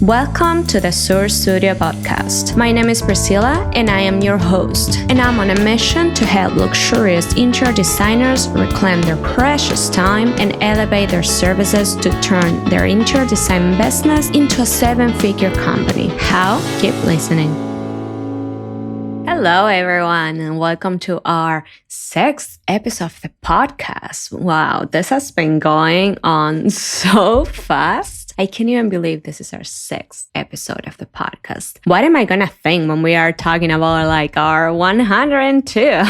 Welcome to the Source Studio podcast. My name is Priscilla and I am your host. And I'm on a mission to help luxurious interior designers reclaim their precious time and elevate their services to turn their interior design business into a 7-figure company. How? Keep listening. Hello, everyone, and welcome to our 6th episode of the podcast. Wow, this has been going on so fast. I can't even believe this is our 6th episode of the podcast. What am I gonna think when we are talking about our 102?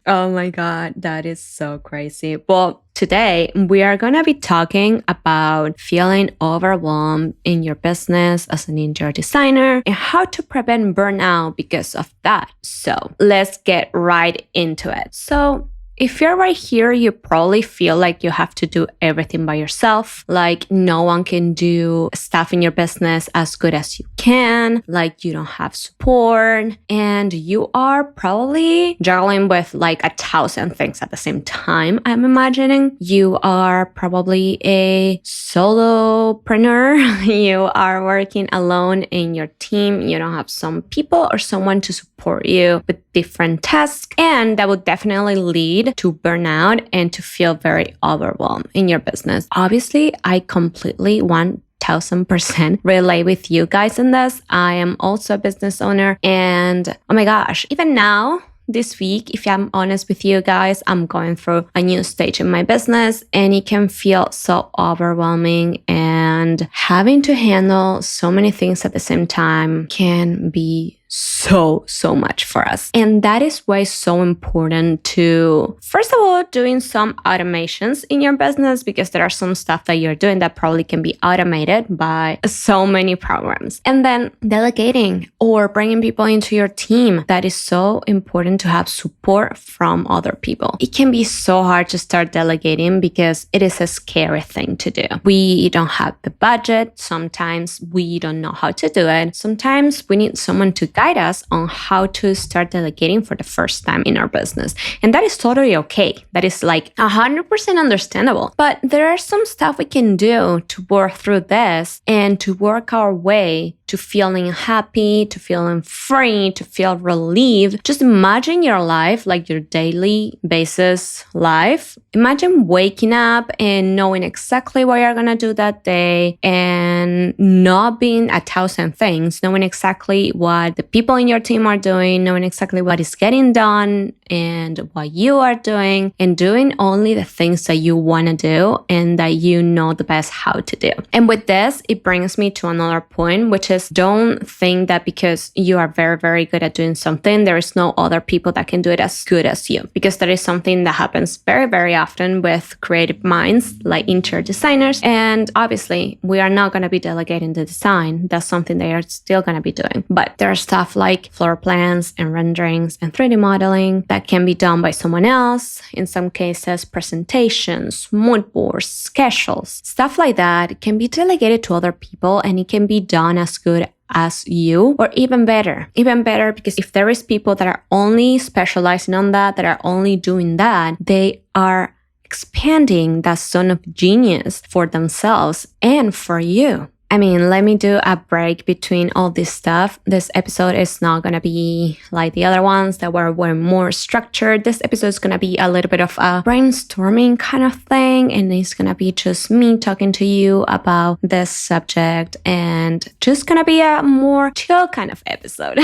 Oh my God, that is so crazy. Well, today, we are going to be talking about feeling overwhelmed in your business as an interior designer and how to prevent burnout because of that. So let's get right into it. So if you're right here, you probably feel like you have to do everything by yourself, like no one can do stuff in your business as good as you can, like you don't have support, and you are probably juggling with 1,000 things at the same time, I'm imagining. You are probably a solopreneur. You are working alone in your team. You don't have some people or someone to support you with different tasks, and that would definitely lead to burnout and to feel very overwhelmed in your business. Obviously, I completely 1,000% relate with you guys in this. I am also a business owner, and oh my gosh, even now, this week, if I'm honest with you guys, I'm going through a new stage in my business and it can feel so overwhelming, and having to handle so many things at the same time can be so much for us. And that is why it's so important to, first of all, doing some automations in your business, because there are some stuff that you're doing that probably can be automated by so many programs. And then delegating or bringing people into your team. That is so important to have support from other people. It can be so hard to start delegating because it is a scary thing to do. We don't have the budget. Sometimes we don't know how to do it. Sometimes we need someone to guide us on how to start delegating for the first time in our business. And that is totally okay. That is 100% understandable. But there are some stuff we can do to work through this and to work our way to feeling happy, to feeling free, to feel relieved. Just imagine your life, your daily basis life. Imagine waking up and knowing exactly what you're going to do that day and not being 1,000 things, knowing exactly what the people in your team are doing, knowing exactly what is getting done and what you are doing, and doing only the things that you want to do and that you know the best how to do. And with this, it brings me to another point, which is don't think that because you are very, very good at doing something, there is no other people that can do it as good as you. Because that is something that happens very, very often with creative minds like interior designers. And obviously, we are not going to be delegating the design. That's something they are still going to be doing. But there are stuff like floor plans and renderings and 3D modeling that can be done by someone else. In some cases, presentations, mood boards, schedules, stuff like that can be delegated to other people, and it can be done as good as you, or even better, because if there is people that are only specializing on that are only doing that, they are expanding that zone of genius for themselves and for you. I mean, let me do a break between all this stuff. This episode is not going to be like the other ones that were more structured. This episode is going to be a little bit of a brainstorming kind of thing. And it's going to be just me talking to you about this subject, and just going to be a more chill kind of episode.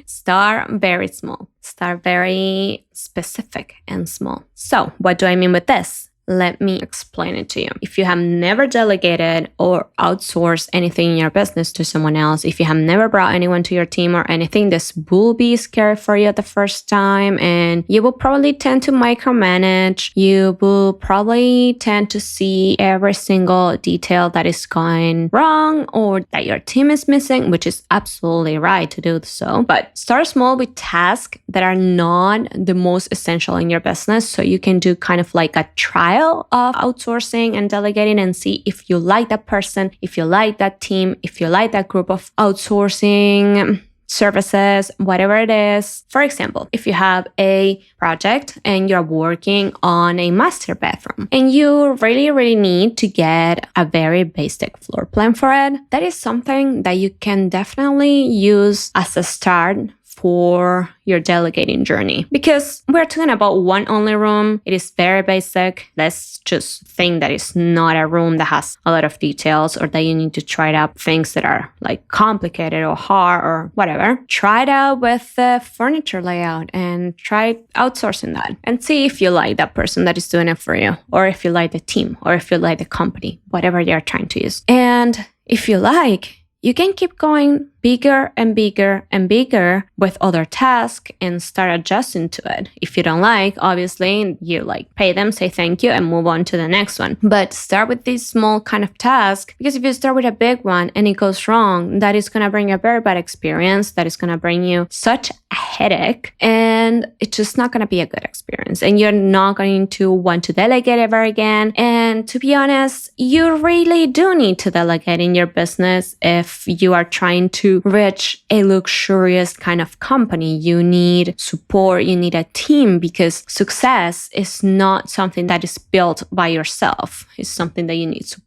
Start very small. Start very specific and small. So what do I mean with this? Let me explain it to you. If you have never delegated or outsourced anything in your business to someone else, if you have never brought anyone to your team or anything, this will be scary for you at the first time, and you will probably tend to micromanage. You will probably tend to see every single detail that is going wrong or that your team is missing, which is absolutely right to do so. But start small with tasks that are not the most essential in your business, so you can do kind of like a trial of outsourcing and delegating and see if you like that person, if you like that team, if you like that group of outsourcing services, whatever it is. For example, if you have a project and you're working on a master bedroom and you really need to get a very basic floor plan for it, that is something that you can definitely use as a start for your delegating journey, because we're talking about one only room. It is very basic. Let's just think that it's not a room that has a lot of details or that you need to try out things that are like complicated or hard or whatever. Try it out with the furniture layout and try outsourcing that and see if you like that person that is doing it for you, or if you like the team, or if you like the company, whatever you're trying to use. And if you like, you can keep going bigger and bigger and bigger with other tasks and start adjusting to it. If you don't like, obviously, you like pay them, say thank you, and move on to the next one. But start with this small kind of task, because if you start with a big one and it goes wrong, that is going to bring you a very bad experience. That is going to bring you such a headache, and it's just not going to be a good experience. And you're not going to want to delegate ever again. And to be honest, you really do need to delegate in your business if you are trying to reach a luxurious kind of company. You need support, you need a team, because success is not something that is built by yourself. It's something that you need support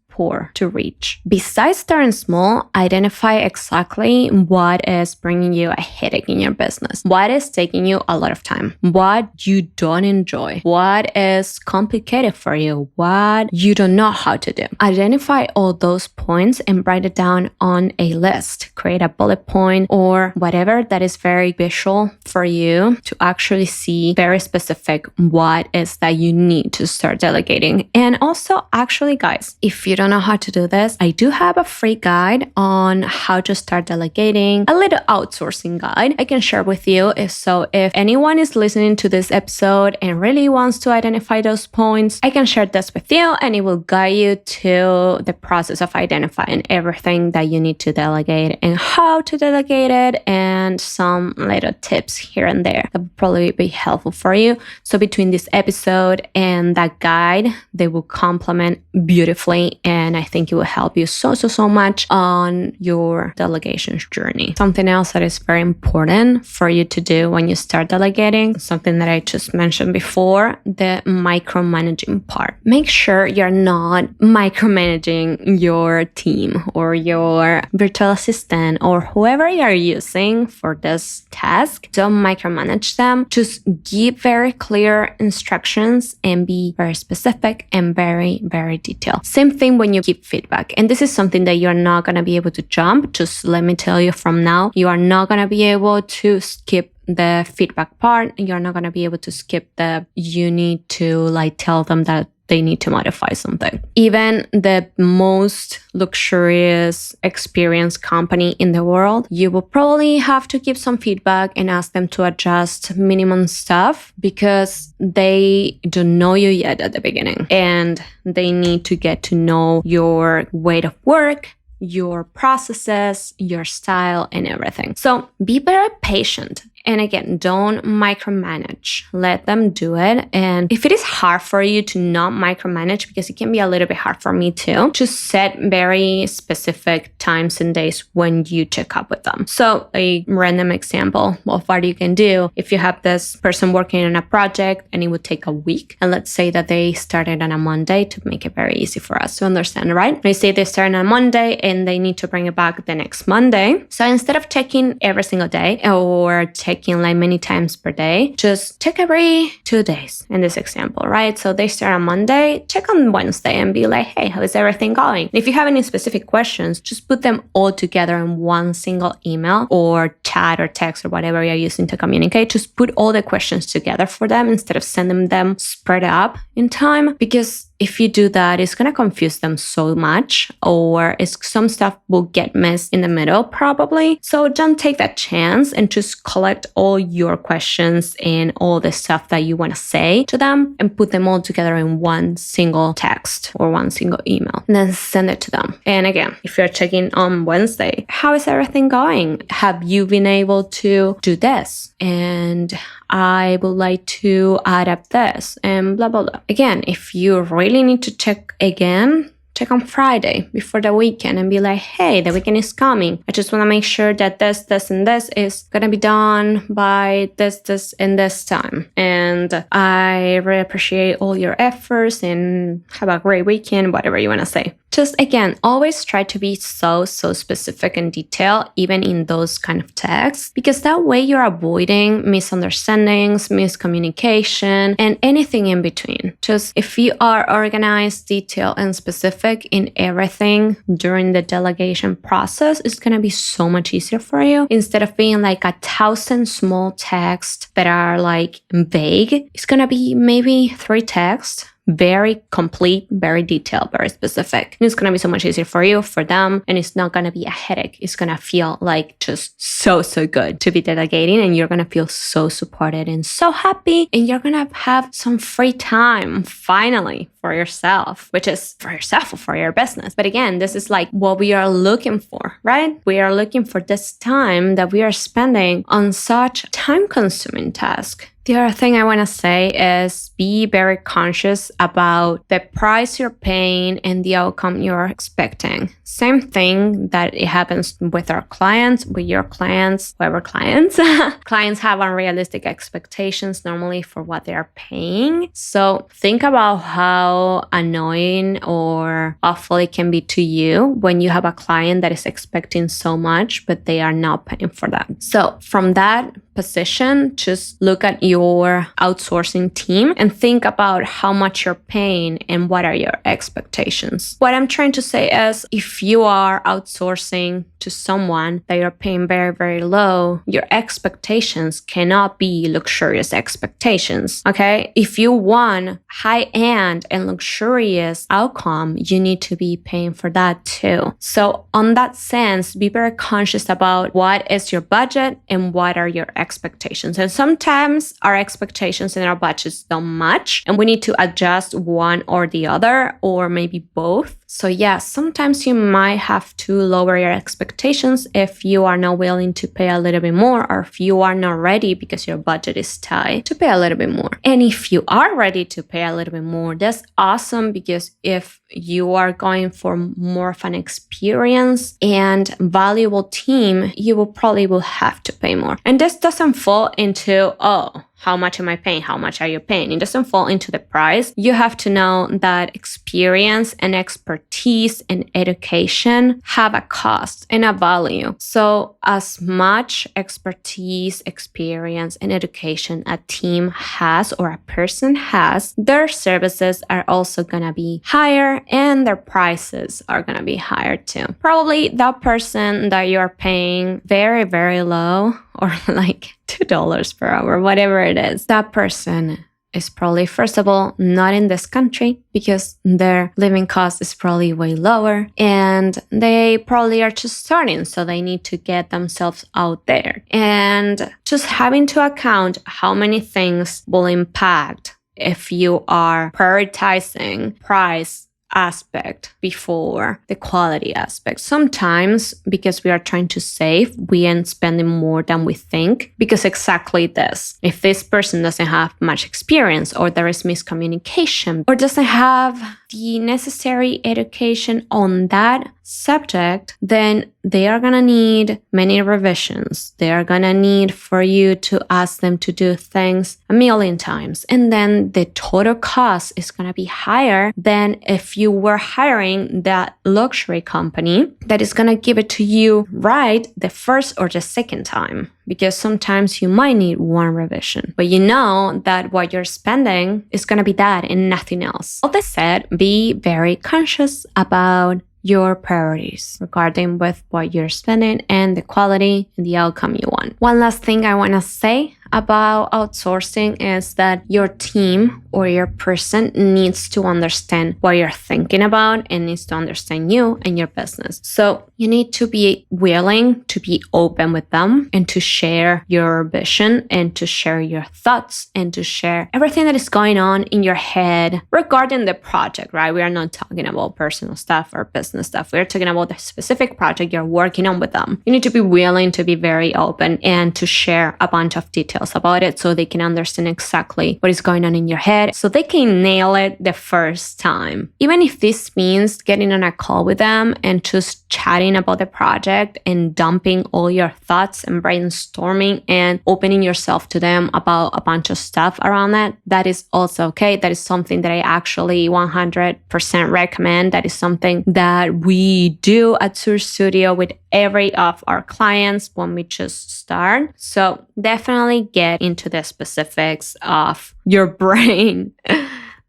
to reach. Besides starting small, identify exactly what is bringing you a headache in your business. What is taking you a lot of time? What you don't enjoy? What is complicated for you? What you don't know how to do? Identify all those points and write it down on a list. Create a bullet point or whatever that is very visual for you to actually see very specific what is that you need to start delegating. And also, actually, guys, if you don't know how to do this, I do have a free guide on how to start delegating, a little outsourcing guide I can share with you. If anyone is listening to this episode and really wants to identify those points, I can share this with you and it will guide you to the process of identifying everything that you need to delegate and how to delegate it, and some little tips here and there that will probably be helpful for you. So between this episode and that guide, they will complement beautifully, and I think it will help you so much on your delegation journey. Something else that is very important for you to do when you start delegating, something that I just mentioned before, the micromanaging part. Make sure you're not micromanaging your team or your virtual assistant or whoever you're using for this task. Don't micromanage them. Just give very clear instructions and be very specific and very detailed. Same thing when you give feedback. And this is something that you're not going to be able to jump. Just let me tell you from now, you are not going to be able to skip the feedback part. You're not going to be able to skip you need to like tell them that they need to modify something. Even the most luxurious experienced company in the world, you will probably have to give some feedback and ask them to adjust minimum stuff because they don't know you yet at the beginning. And they need to get to know your way of work, your processes, your style, and everything. So be very patient. And again, don't micromanage. Let them do it. And if it is hard for you to not micromanage, because it can be a little bit hard for me too, just set very specific times and days when you check up with them. So a random example of what you can do, if you have this person working on a project and it would take a week, and let's say that they started on a Monday to make it very easy for us to understand, right? They say they start on Monday and they need to bring it back the next Monday. So instead of checking every single day or checking like many times per day, just check every 2 days in this example, right? So they start on Monday, check on Wednesday and be like, hey, how is everything going? And if you have any specific questions, just put them all together in one single email or chat or text or whatever you're using to communicate. Just put all the questions together for them instead of sending them spread up in time, because if you do that, it's going to confuse them so much, or some stuff will get missed in the middle probably. So don't take that chance and just collect all your questions and all the stuff that you want to say to them and put them all together in one single text or one single email and then send it to them. And again, if you're checking on Wednesday, how is everything going? Have you been able to do this? And I would like to add up this and blah, blah, blah. Again, if you really need to check again, check on Friday before the weekend and be like, hey, the weekend is coming. I just want to make sure that this, and this is going to be done by this, and this time. And I really appreciate all your efforts and have a great weekend, whatever you want to say. Just again, always try to be so specific and detailed, even in those kind of texts, because that way you're avoiding misunderstandings, miscommunication, and anything in between. Just if you are organized, detailed, and specific in everything during the delegation process, it's going to be so much easier for you. Instead of being like 1,000 small texts that are like vague, it's going to be maybe 3 texts. Very complete, very detailed, very specific. And it's going to be so much easier for you, for them, and it's not going to be a headache. It's going to feel like just so good to be delegating, and you're going to feel so supported and so happy, and you're going to have some free time finally for yourself, which is for yourself or for your business. But again, this is like what we are looking for, right? We are looking for this time that we are spending on such time-consuming task. The other thing I want to say is be very conscious about the price you're paying and the outcome you're expecting. Same thing that it happens with our clients, with your clients, whoever clients. Clients have unrealistic expectations normally for what they are paying. So think about how annoying or awful it can be to you when you have a client that is expecting so much, but they are not paying for that. So from that position, just look at your outsourcing team and think about how much you're paying and what are your expectations. What I'm trying to say is if you are outsourcing to someone that you're paying very low, your expectations cannot be luxurious expectations, okay? If you want high-end and luxurious outcome, you need to be paying for that too. So on that sense, be very conscious about what is your budget and what are your expectations. And sometimes our expectations and our budgets don't match, and we need to adjust one or the other, or maybe both. So yeah, sometimes you might have to lower your expectations if you are not willing to pay a little bit more, or if you are not ready because your budget is tight to pay a little bit more. And if you are ready to pay a little bit more, that's awesome, because if you are going for more of an experience and valuable team, you will have to pay more. And this doesn't fall into, oh, how much am I paying? How much are you paying? It doesn't fall into the price. You have to know that experience and expertise and education have a cost and a value. So as much expertise, experience, and education a team has or a person has, their services are also going to be higher and their prices are going to be higher too. Probably that person that you're paying very low, or like $2 per hour, whatever it is, that person is probably, first of all, not in this country because their living cost is probably way lower, and they probably are just starting, so they need to get themselves out there. And just having to account how many things will impact if you are prioritizing price aspect before the quality aspect. Sometimes, because we are trying to save, we end spending more than we think, because exactly this. If this person doesn't have much experience, or there is miscommunication, or doesn't have the necessary education on that subject, then they are going to need many revisions. They are going to need for you to ask them to do things 1,000,000 times. And then the total cost is going to be higher than if you were hiring that luxury company that is going to give it to you right the first or the second time. Because sometimes you might need one revision, but you know that what you're spending is going to be that and nothing else. All that said, be very conscious about your priorities regarding with what you're spending and the quality and the outcome you want. One last thing I want to say about outsourcing is that your team or your person needs to understand what you're thinking about and needs to understand you and your business. So you need to be willing to be open with them and to share your vision and to share your thoughts and to share everything that is going on in your head regarding the project, right? We are not talking about personal stuff or business stuff. We're talking about the specific project you're working on with them. You need to be willing to be very open and to share a bunch of details details about it so they can understand exactly what is going on in your head so they can nail it the first time. Even if this means getting on a call with them and just chatting about the project and dumping all your thoughts and brainstorming and opening yourself to them about a bunch of stuff around that, that is also okay. That is something that I actually 100% recommend. That is something that we do at Sur Studio with every of our clients when we just start. So definitely get into the specifics of your brain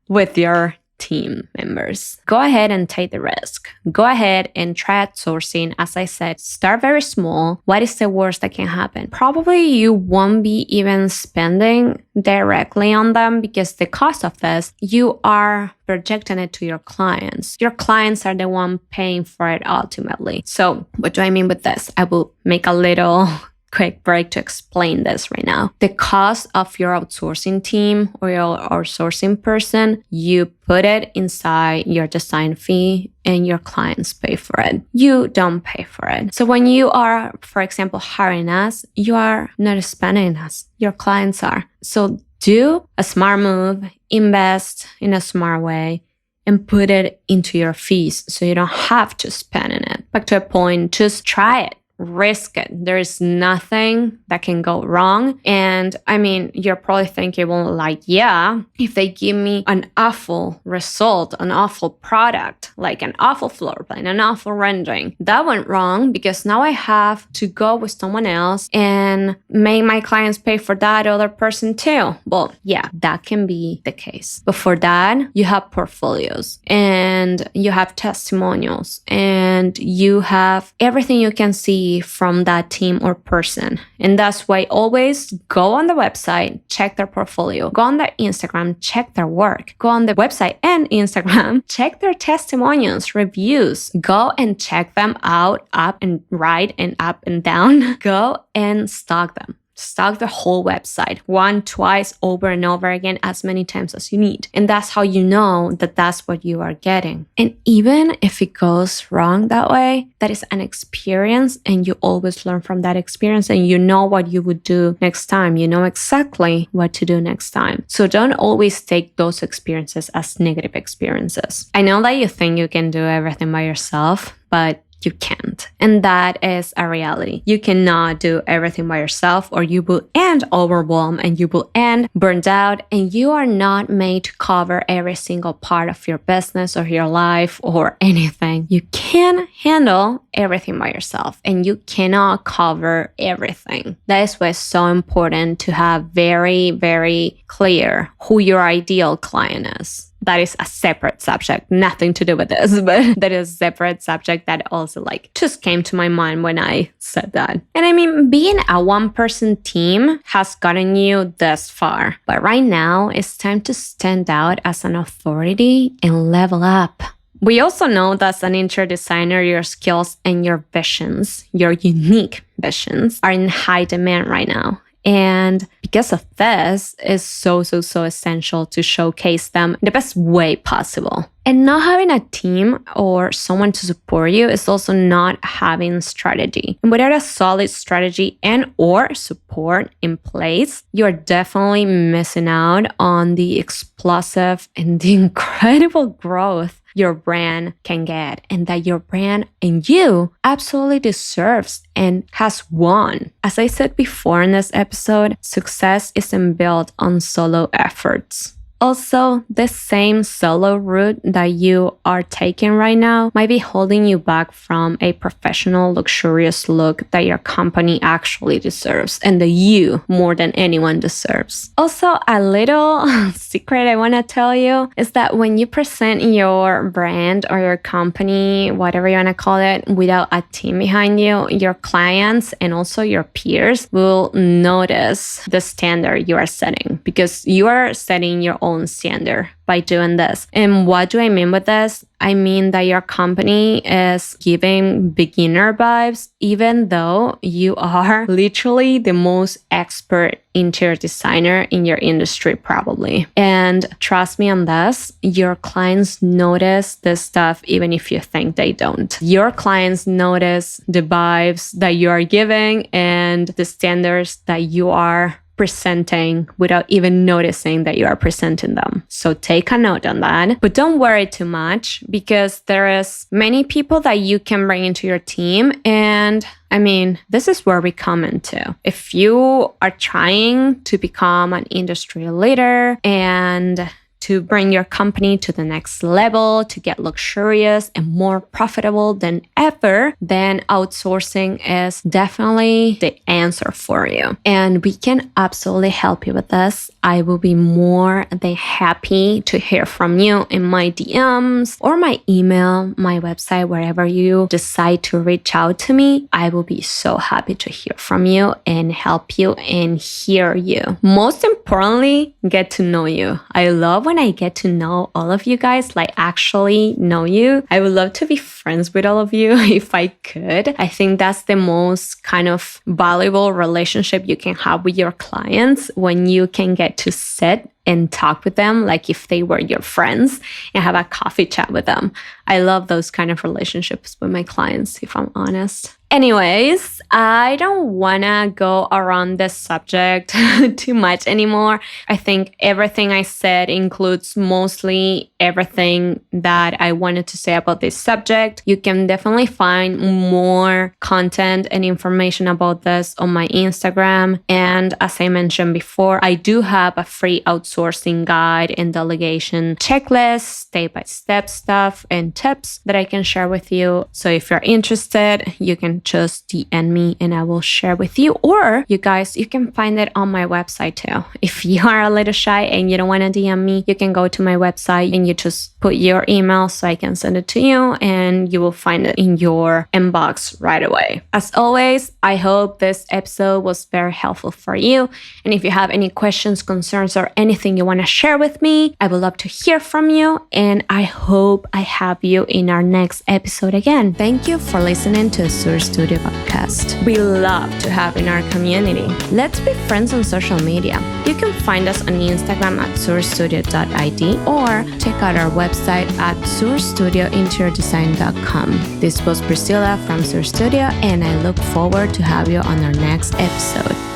with your team members. Go ahead and take the risk. Go ahead and try outsourcing. As I said, start very small. What is the worst that can happen? Probably you won't be even spending directly on them because the cost of this, you are projecting it to your clients. Your clients are the one paying for it ultimately. So what do I mean with this? I will make a little quick break to explain this right now. The cost of your outsourcing team or your outsourcing person, you put it inside your design fee and your clients pay for it. You don't pay for it. So when you are, for example, hiring us, you are not spending us. Your clients are. So do a smart move, invest in a smart way, and put it into your fees so you don't have to spend in it. Back to a point, just try it. Risk it. There is nothing that can go wrong. And I mean, you're probably thinking, well, like, yeah, if they give me an awful result, an awful product, like an awful floor plan, an awful rendering, that went wrong because now I have to go with someone else and make my clients pay for that other person too. Well, yeah, that can be the case. But for that, you have portfolios and you have testimonials and you have everything you can see from that team or person. And that's why always go on the website, check their portfolio, go on their Instagram, check their work, go on the website and Instagram, check their testimonials, reviews, go and check them out, up and right and up and down, go and stalk them. Stalk the whole website, one, twice, over and over again, as many times as you need. And that's how you know that that's what you are getting. And even if it goes wrong that way, that is an experience and you always learn from that experience and you know what you would do next time. You know exactly what to do next time. So don't always take those experiences as negative experiences. I know that you think you can do everything by yourself, but you can't. And that is a reality. You cannot do everything by yourself or you will end overwhelmed and you will end burned out and you are not made to cover every single part of your business or your life or anything. You can handle everything by yourself and you cannot cover everything. That is why it's so important to have very, very clear who your ideal client is. That is a separate subject, nothing to do with this, but that is a separate subject that also just came to my mind when I said that. And I mean, being a one-person team has gotten you this far, but right now it's time to stand out as an authority and level up. We also know that as an interior designer, your skills and your visions, your unique visions, are in high demand right now. And because of this, it's so essential to showcase them in the best way possible. And not having a team or someone to support you is also not having strategy. And without a solid strategy and or support in place, you're definitely missing out on the explosive and the incredible growth your brand can get and that your brand and you absolutely deserves and has won. As I said before in this episode, success isn't built on solo efforts. Also, the same solo route that you are taking right now might be holding you back from a professional, luxurious look that your company actually deserves and that you more than anyone deserves. Also, a little secret I want to tell you is that when you present your brand or your company, whatever you want to call it, without a team behind you, your clients and also your peers will notice the standard you are setting because you are setting your own standard by doing this. And what do I mean with this? I mean that your company is giving beginner vibes, even though you are literally the most expert interior designer in your industry, probably. And trust me on this, your clients notice this stuff even if you think they don't. Your clients notice the vibes that you are giving and the standards that you are presenting without even noticing that you are presenting them. So take a note on that. But don't worry too much, because there is many people that you can bring into your team. And I mean, this is where we come into. If you are trying to become an industry leader and to bring your company to the next level, to get luxurious and more profitable than ever, then outsourcing is definitely the answer for you. And we can absolutely help you with this. I will be more than happy to hear from you in my DMs or my email, my website, wherever you decide to reach out to me. I will be so happy to hear from you and help you and hear you. Most importantly, get to know you. I love when I get to know all of you guys, like actually know you. I would love to be friends with all of you if I could. I think that's the most kind of valuable relationship you can have with your clients, when you can get to sit and talk with them like if they were your friends and have a coffee chat with them. I love those kind of relationships with my clients, if I'm honest. Anyways, I don't want to go around this subject too much anymore. I think everything I said includes mostly everything that I wanted to say about this subject. You can definitely find more content and information about this on my Instagram. And as I mentioned before, I do have a free outsourcing guide and delegation checklist, step-by-step stuff and tips that I can share with you. So if you're interested, you can just DM me and I will share with you. Or you guys, you can find it on my website too. If you are a little shy and you don't want to DM me, you can go to my website and you just put your email so I can send it to you, and you will find it in your inbox right away. As always, I hope this episode was very helpful for you. And if you have any questions, concerns, or anything you want to share with me, I would love to hear from you. And I hope I have you in our next episode again. Thank you for listening to the Sur Studio podcast. We love to have in our community. Let's be friends on social media. You can find us on Instagram at surstudio.id or check out our website at surstudiointeriordesign.com. This was Priscilla from Sur Studio, and I look forward to have you on our next episode.